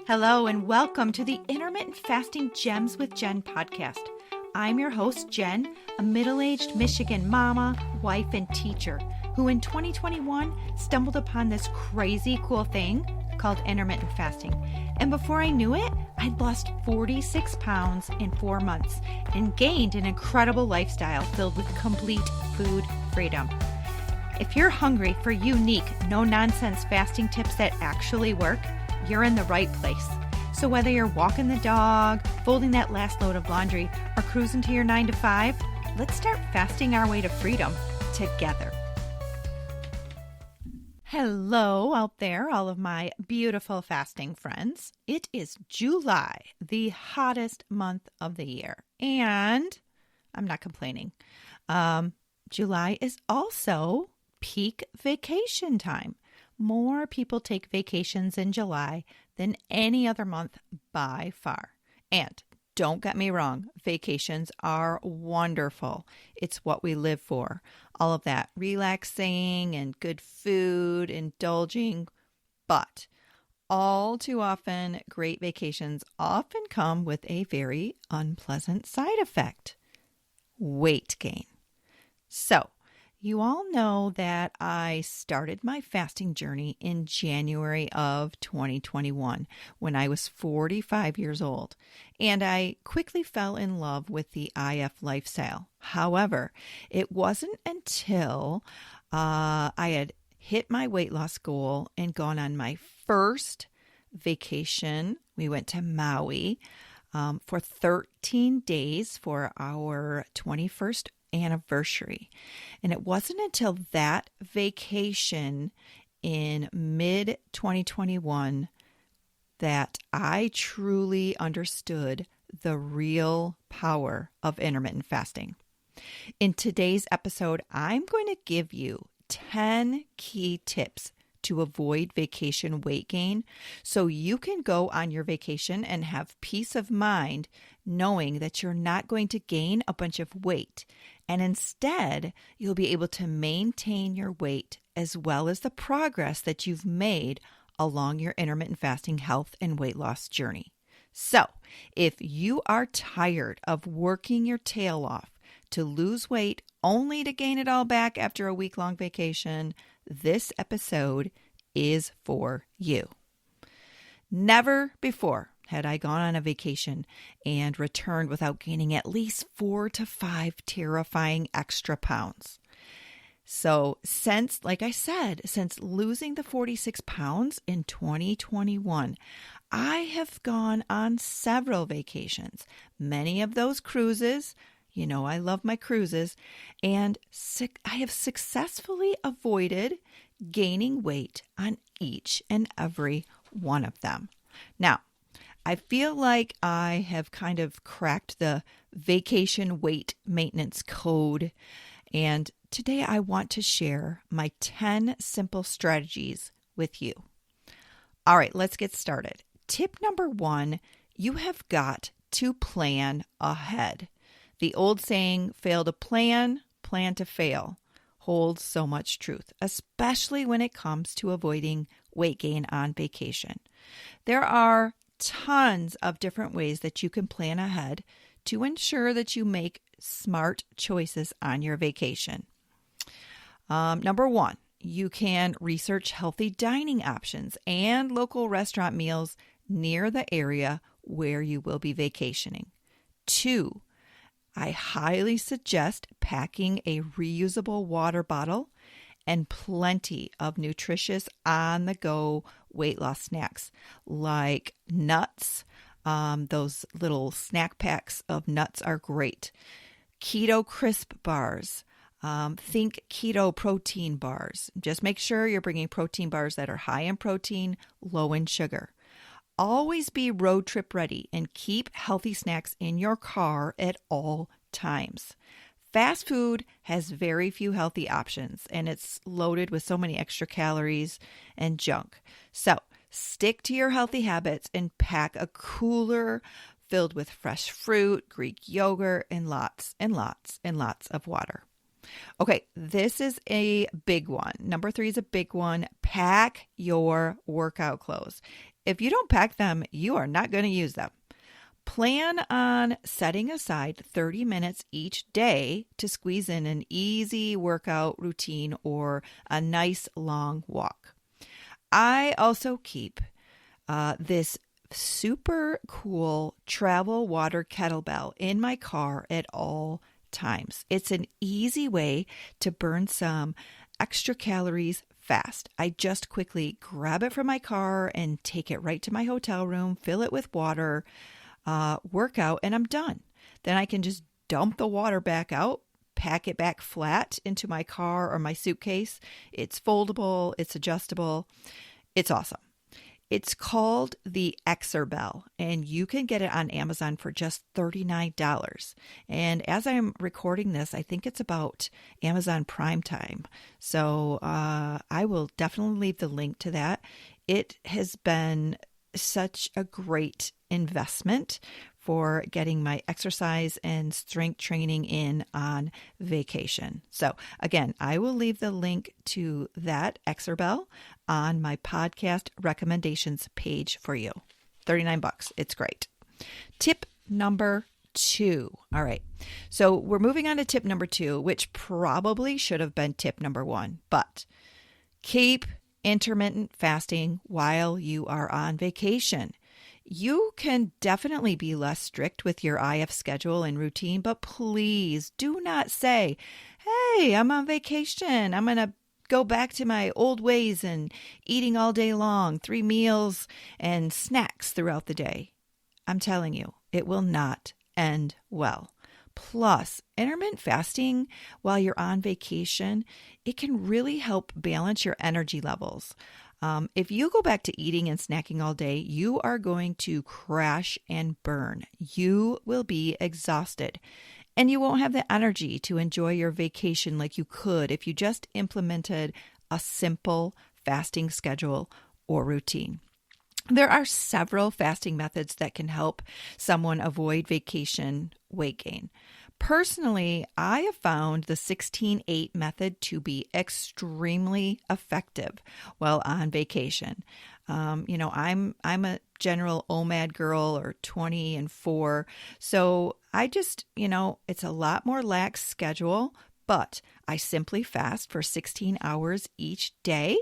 Hello and welcome to the Intermittent Fasting Gems with Jen podcast. I'm your host, Jen, a middle-aged Michigan mama, wife, and teacher who in 2021 stumbled upon this crazy cool thing called intermittent fasting. And before I knew it, I'd lost 46 pounds in 4 months and gained an incredible lifestyle filled with complete food freedom. If you're hungry for unique, no-nonsense fasting tips that actually work, you're in the right place. So whether you're walking the dog, folding that last load of laundry, or cruising to your 9 to 5, let's start fasting our way to freedom together. Hello out there, all of my beautiful fasting friends. It is July, the hottest month of the year, and I'm not complaining. July is also peak vacation time. More people take vacations in July than any other month by far. And don't get me wrong, vacations are wonderful. It's what we live for. All of that relaxing and good food, indulging. But all too often, great vacations often come with a very unpleasant side effect: weight gain. So, you all know that I started my fasting journey in January of 2021 when I was 45 years old, and I quickly fell in love with the IF lifestyle. However, it wasn't until I had hit my weight loss goal and gone on my first vacation. We went to Maui for 13 days for our 21st anniversary. And it wasn't until that vacation in mid-2021 that I truly understood the real power of intermittent fasting. In today's episode, I'm going to give you 10 key tips to avoid vacation weight gain so you can go on your vacation and have peace of mind knowing that you're not going to gain a bunch of weight, and instead you'll be able to maintain your weight as well as the progress that you've made along your intermittent fasting health and weight loss journey. So, if you are tired of working your tail off to lose weight only to gain it all back after a week-long vacation, this episode is for you. Never before had I gone on a vacation and returned without gaining at least 4 to 5 terrifying extra pounds. So since losing the 46 pounds in 2021, I have gone on several vacations, many of those cruises. You know, I love my cruises, and I have successfully avoided gaining weight on each and every one of them. Now, I feel like I have kind of cracked the vacation weight maintenance code, and today I want to share my 10 simple strategies with you. All right, let's get started. Tip number 1, you have got to plan ahead. The old saying, fail to plan, plan to fail, holds so much truth, especially when it comes to avoiding weight gain on vacation. There are tons of different ways that you can plan ahead to ensure that you make smart choices on your vacation. Number 1, you can research healthy dining options and local restaurant meals near the area where you will be vacationing. 2, I highly suggest packing a reusable water bottle and plenty of nutritious on-the-go weight loss snacks like nuts. Those little snack packs of nuts are great. Keto crisp bars. Think keto protein bars. Just make sure you're bringing protein bars that are high in protein, low in sugar. Always be road trip ready and keep healthy snacks in your car at all times. Fast food has very few healthy options, and it's loaded with so many extra calories and junk. So stick to your healthy habits and pack a cooler filled with fresh fruit, Greek yogurt, and lots and lots and lots of water. Okay, this is a big one. Number 3 is a big one. Pack your workout clothes. If you don't pack them, you are not going to use them. Plan on setting aside 30 minutes each day to squeeze in an easy workout routine or a nice long walk. I also keep this super cool travel water kettlebell in my car at all times. It's an easy way to burn some extra calories fast. I just quickly grab it from my car and take it right to my hotel room, fill it with water, work out, and I'm done. Then I can just dump the water back out, pack it back flat into my car or my suitcase. It's foldable, it's adjustable. It's awesome. It's called the Exerbell, and you can get it on Amazon for just $39. And as I'm recording this, I think it's about Amazon Prime time. So I will definitely leave the link to that. It has been such a great investment for getting my exercise and strength training in on vacation. So again, I will leave the link to that Exerbell on my podcast recommendations page for you. $39. It's great. Tip number 2. All right. So we're moving on to tip number 2, which probably should have been tip number 1, but keep intermittent fasting while you are on vacation. You can definitely be less strict with your IF schedule and routine, but please do not say, hey, I'm on vacation. I'm going to go back to my old ways and eating all day long, 3 meals and snacks throughout the day. I'm telling you, it will not end well. Plus, intermittent fasting while you're on vacation, it can really help balance your energy levels. If you go back to eating and snacking all day, you are going to crash and burn. You will be exhausted, and you won't have the energy to enjoy your vacation like you could if you just implemented a simple fasting schedule or routine. There are several fasting methods that can help someone avoid vacation weight gain. Personally, I have found the 16-8 method to be extremely effective while on vacation. I'm a general OMAD girl, or 20 and 4. So I just, it's a lot more lax schedule, but I simply fast for 16 hours each day,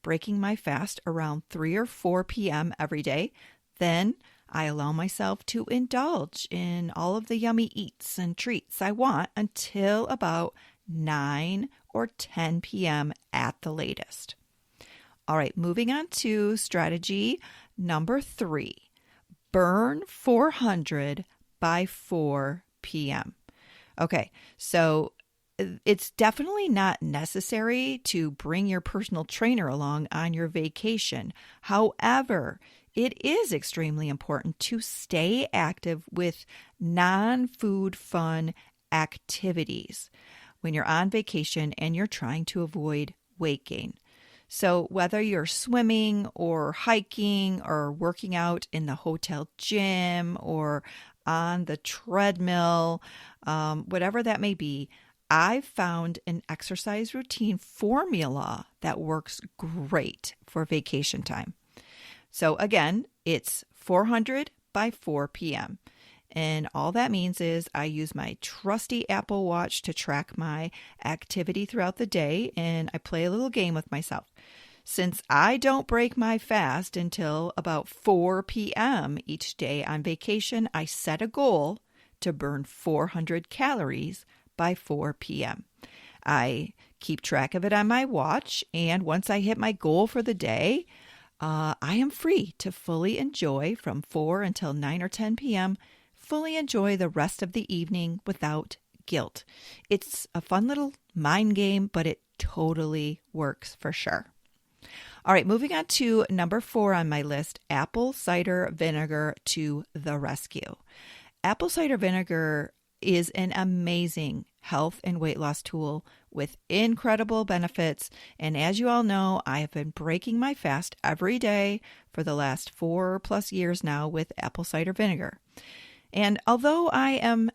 breaking my fast around 3 or 4 p.m. every day. Then I allow myself to indulge in all of the yummy eats and treats I want until about 9 or 10 p.m. at the latest. All right, moving on to strategy number 3. Burn 400 by 4 p.m. Okay, so it's definitely not necessary to bring your personal trainer along on your vacation. However, it is extremely important to stay active with non-food fun activities when you're on vacation and you're trying to avoid weight gain. So whether you're swimming or hiking or working out in the hotel gym or on the treadmill, whatever that may be, I've found an exercise routine formula that works great for vacation time. So again, it's 400 by 4 p.m. And all that means is I use my trusty Apple Watch to track my activity throughout the day, and I play a little game with myself. Since I don't break my fast until about 4 p.m. each day on vacation, I set a goal to burn 400 calories by 4 p.m. I keep track of it on my watch, and once I hit my goal for the day, I am free to fully enjoy from 4 until 9 or 10 p.m., fully enjoy the rest of the evening without guilt. It's a fun little mind game, but it totally works for sure. All right, moving on to number 4 on my list, apple cider vinegar to the rescue. Apple cider vinegar is an amazing health and weight loss tool with incredible benefits. And as you all know, I have been breaking my fast every day for the last 4+ years now with apple cider vinegar. And although I am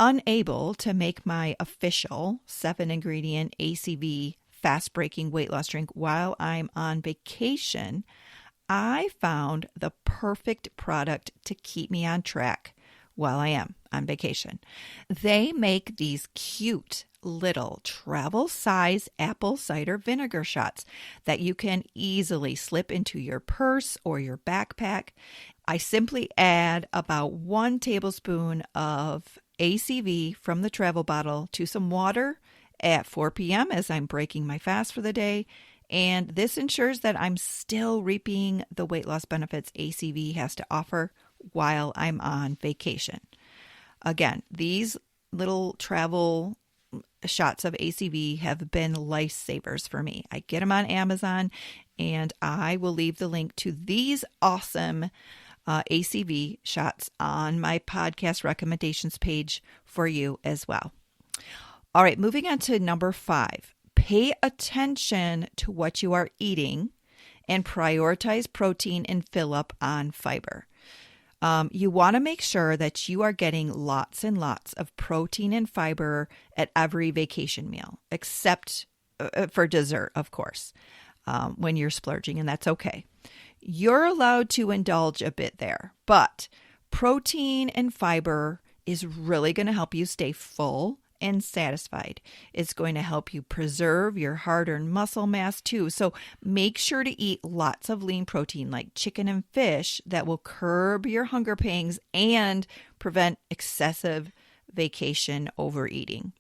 unable to make my official 7-ingredient ACV fast-breaking weight loss drink while I'm on vacation, I found the perfect product to keep me on track while I am on vacation. They make these cute little travel size apple cider vinegar shots that you can easily slip into your purse or your backpack. I simply add about 1 tablespoon of ACV from the travel bottle to some water at 4 p.m. as I'm breaking my fast for the day. And this ensures that I'm still reaping the weight loss benefits ACV has to offer while I'm on vacation. Again, these little travel shots of ACV have been lifesavers for me. I get them on Amazon, and I will leave the link to these awesome ACV shots on my podcast recommendations page for you as well. All right, moving on to number 5. Pay attention to what you are eating and prioritize protein and fill up on fiber. You want to make sure that you are getting lots and lots of protein and fiber at every vacation meal, except for dessert, of course, when you're splurging, and that's okay. You're allowed to indulge a bit there, but protein and fiber is really going to help you stay full and satisfied. It's going to help you preserve your hard-earned muscle mass too. So make sure to eat lots of lean protein like chicken and fish that will curb your hunger pangs and prevent excessive vacation overeating.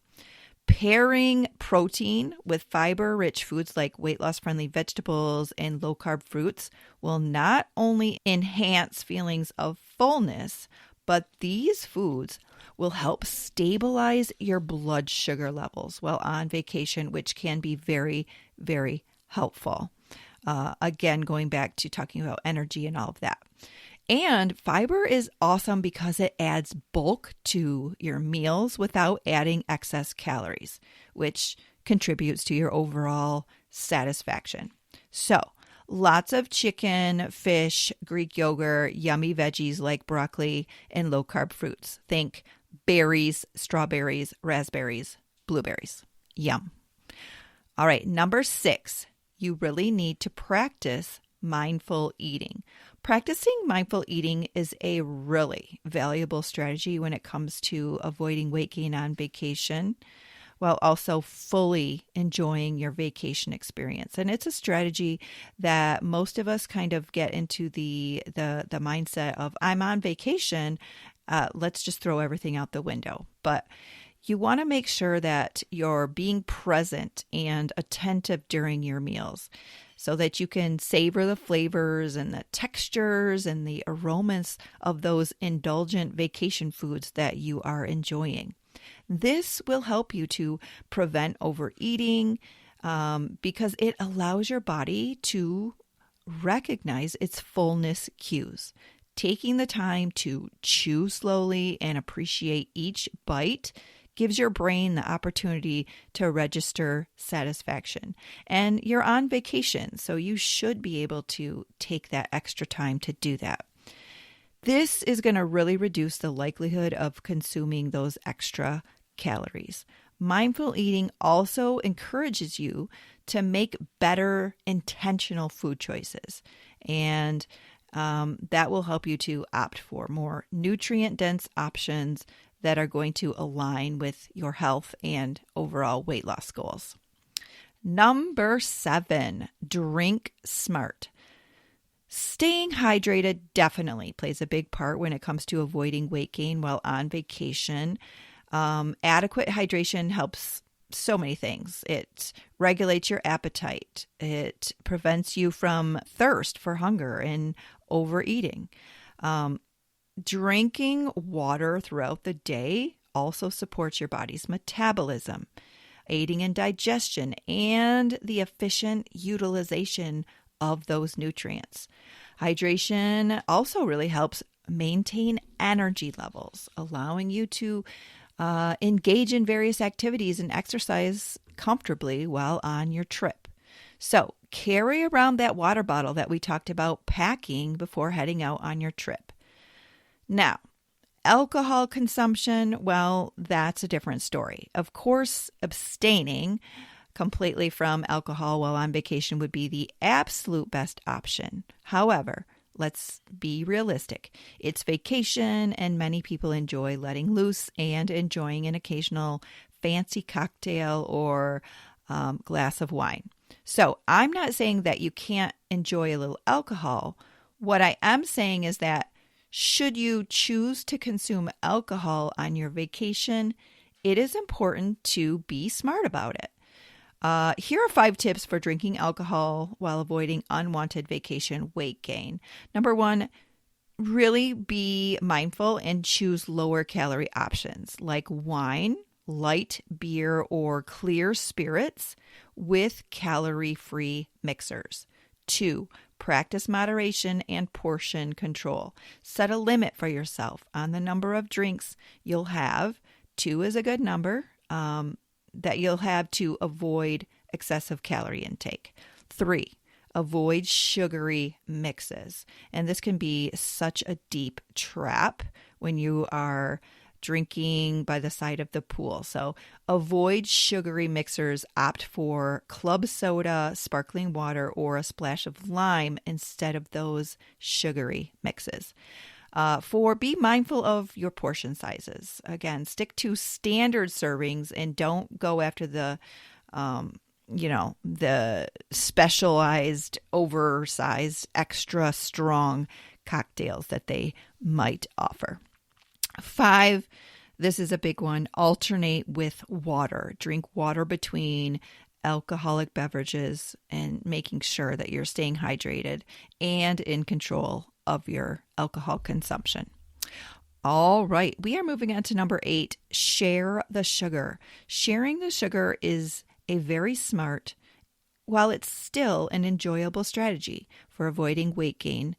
Pairing protein with fiber-rich foods like weight loss-friendly vegetables and low-carb fruits will not only enhance feelings of fullness, but these foods will help stabilize your blood sugar levels while on vacation, which can be very, very helpful. Again, going back to talking about energy and all of that. And fiber is awesome because it adds bulk to your meals without adding excess calories, which contributes to your overall satisfaction. So, lots of chicken, fish, Greek yogurt, yummy veggies like broccoli, and low-carb fruits. Think berries, strawberries, raspberries, blueberries. Yum. All right, number 6, you really need to practice mindful eating. Practicing mindful eating is a really valuable strategy when it comes to avoiding weight gain on vacation, while also fully enjoying your vacation experience. And it's a strategy that most of us kind of get into the mindset of, I'm on vacation, let's just throw everything out the window. But you want to make sure that you're being present and attentive during your meals so that you can savor the flavors and the textures and the aromas of those indulgent vacation foods that you are enjoying. This will help you to prevent overeating because it allows your body to recognize its fullness cues. Taking the time to chew slowly and appreciate each bite gives your brain the opportunity to register satisfaction. And you're on vacation, so you should be able to take that extra time to do that. This is going to really reduce the likelihood of consuming those extra calories. Mindful eating also encourages you to make better intentional food choices, and that will help you to opt for more nutrient-dense options that are going to align with your health and overall weight loss goals. Number 7, drink smart. Staying hydrated definitely plays a big part when it comes to avoiding weight gain while on vacation. Adequate hydration helps so many things. It regulates your appetite. It prevents you from thirst for hunger and overeating. Drinking water throughout the day also supports your body's metabolism, aiding in digestion and the efficient utilization of those nutrients. Hydration also really helps maintain energy levels, allowing you to engage in various activities and exercise comfortably while on your trip. So carry around that water bottle that we talked about packing before heading out on your trip. Now, alcohol consumption, well, that's a different story. Of course, abstaining completely from alcohol while on vacation would be the absolute best option. However, let's be realistic. It's vacation, and many people enjoy letting loose and enjoying an occasional fancy cocktail or glass of wine. So I'm not saying that you can't enjoy a little alcohol. What I am saying is that should you choose to consume alcohol on your vacation, it is important to be smart about it. Here are 5 tips for drinking alcohol while avoiding unwanted vacation weight gain. Number 1, really be mindful and choose lower calorie options like wine, light beer, or clear spirits with calorie-free mixers. 2, practice moderation and portion control. Set a limit for yourself on the number of drinks you'll have. 2 is a good number that you'll have to avoid excessive calorie intake. 3, avoid sugary mixes. And this can be such a deep trap when you are drinking by the side of the pool. So avoid sugary mixers. Opt for club soda, sparkling water, or a splash of lime instead of those sugary mixes. 4, be mindful of your portion sizes. Again, stick to standard servings and don't go after the specialized, oversized, extra strong cocktails that they might offer. 5, this is a big one, alternate with water. Drink water between alcoholic beverages and making sure that you're staying hydrated and in control of your alcohol consumption. All right, we are moving on to number 8, share the sugar. Sharing the sugar is a very smart, while it's still an enjoyable strategy for avoiding weight gain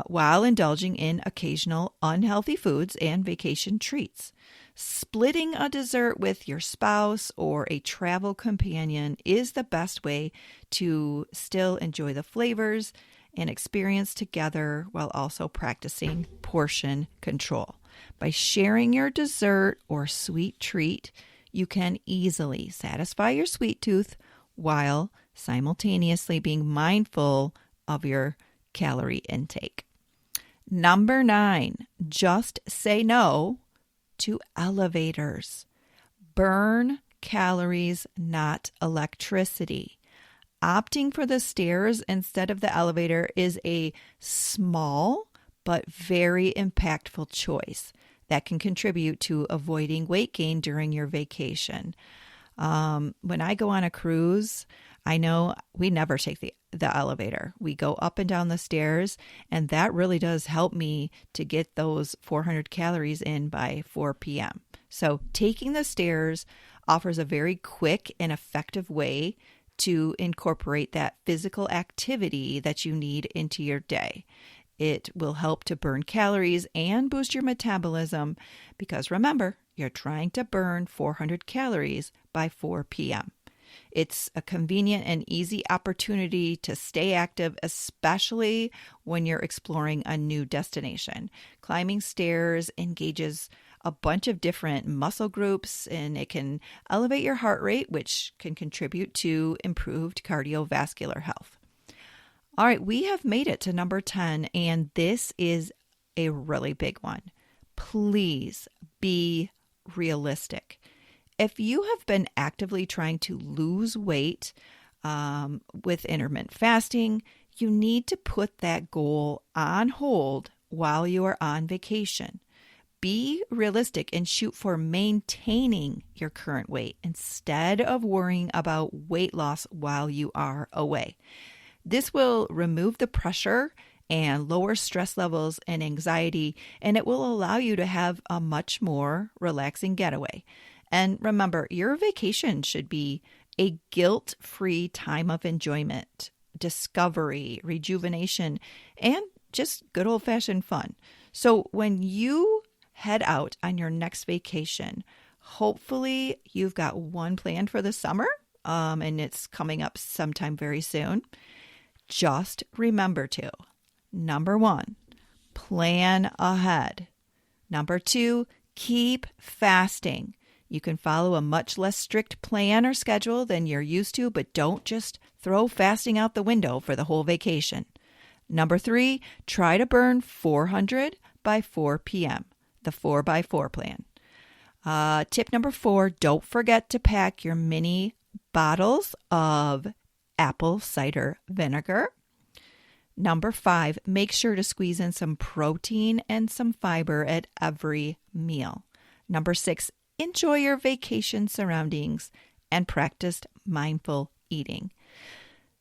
while indulging in occasional unhealthy foods and vacation treats. Splitting a dessert with your spouse or a travel companion is the best way to still enjoy the flavors and experience together while also practicing portion control. By sharing your dessert or sweet treat, you can easily satisfy your sweet tooth while simultaneously being mindful of your calorie intake. Number 9, just say no to elevators. Burn calories, not electricity. Opting for the stairs instead of the elevator is a small but very impactful choice that can contribute to avoiding weight gain during your vacation. When I go on a cruise, I know we never take the elevator. We go up and down the stairs, and that really does help me to get those 400 calories in by 4 p.m. So taking the stairs offers a very quick and effective way to incorporate that physical activity that you need into your day. It will help to burn calories and boost your metabolism because remember, you're trying to burn 400 calories by 4 p.m. It's a convenient and easy opportunity to stay active, especially when you're exploring a new destination. Climbing stairs engages a bunch of different muscle groups, and it can elevate your heart rate, which can contribute to improved cardiovascular health. All right, we have made it to number 10, and this is a really big one. Please be realistic. If you have been actively trying to lose weight with intermittent fasting, you need to put that goal on hold while you are on vacation. Be realistic and shoot for maintaining your current weight instead of worrying about weight loss while you are away. This will remove the pressure and lower stress levels and anxiety, and it will allow you to have a much more relaxing getaway. And remember, your vacation should be a guilt-free time of enjoyment, discovery, rejuvenation, and just good old-fashioned fun. So when you head out on your next vacation, hopefully you've got one planned for the summer, and it's coming up sometime very soon. Just remember to, number 1, plan ahead. Number 2, keep fasting. You can follow a much less strict plan or schedule than you're used to, but don't just throw fasting out the window for the whole vacation. Number 3, try to burn 400 by 4 p.m., the 4x4 plan. Tip number 4, don't forget to pack your mini bottles of apple cider vinegar. Number 5, make sure to squeeze in some protein and some fiber at every meal. Number 6, enjoy your vacation surroundings and practice mindful eating.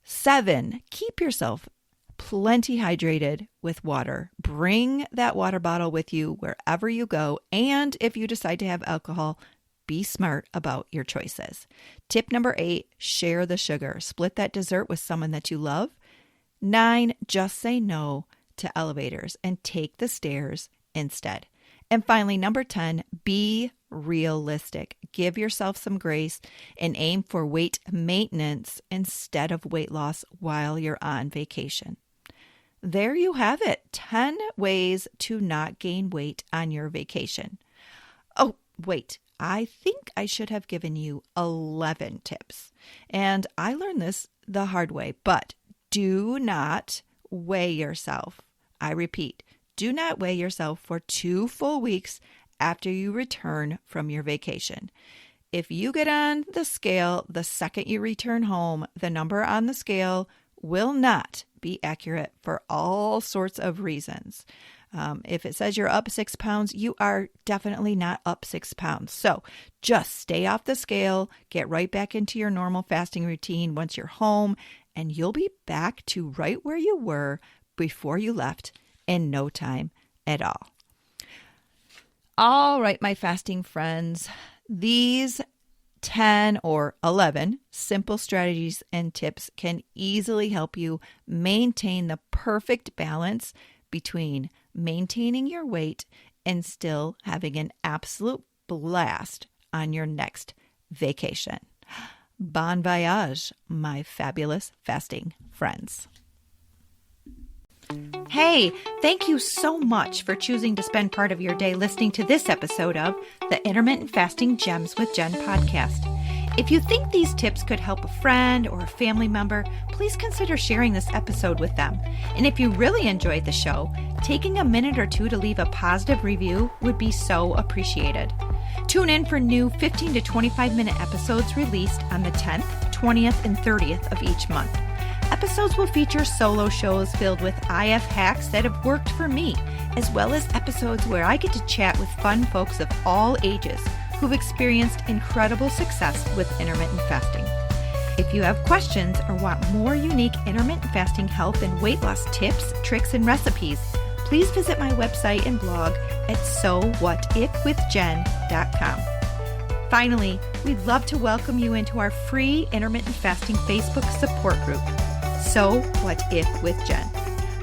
7, keep yourself plenty hydrated with water. Bring that water bottle with you wherever you go. And if you decide to have alcohol, be smart about your choices. Tip number 8, share the sugar. Split that dessert with someone that you love. 9, just say no to elevators and take the stairs instead. And finally, number 10, be realistic. Give yourself some grace and aim for weight maintenance instead of weight loss while you're on vacation. There you have it, 10 ways to not gain weight on your vacation. Oh, wait, I think I should have given you 11 tips. And I learned this the hard way, but do not weigh yourself. I repeat, do not weigh yourself for 2 full weeks after you return from your vacation. If you get on the scale the second you return home, the number on the scale will not be accurate for all sorts of reasons. If it says you're up 6 pounds, you are definitely not up 6 pounds. So just stay off the scale, get right back into your normal fasting routine once you're home, and you'll be back to right where you were before you left in no time at all. All right, my fasting friends, these 10 or 11 simple strategies and tips can easily help you maintain the perfect balance between maintaining your weight and still having an absolute blast on your next vacation. Bon voyage, my fabulous fasting friends. Hey, thank you so much for choosing to spend part of your day listening to this episode of the Intermittent Fasting Gems with Jen podcast. If you think these tips could help a friend or a family member, please consider sharing this episode with them. And if you really enjoyed the show, taking a minute or two to leave a positive review would be so appreciated. Tune in for new 15 to 25-minute episodes released on the 10th, 20th, and 30th of each month. Episodes will feature solo shows filled with IF hacks that have worked for me, as well as episodes where I get to chat with fun folks of all ages who've experienced incredible success with intermittent fasting. If you have questions or want more unique intermittent fasting health and weight loss tips, tricks, and recipes, please visit my website and blog at sowhatifwithjen.com. Finally, we'd love to welcome you into our free intermittent fasting Facebook support group, So What If with Jen.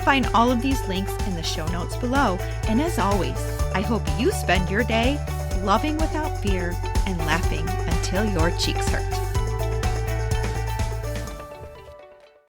Find all of these links in the show notes below. And as always, I hope you spend your day loving without fear and laughing until your cheeks hurt.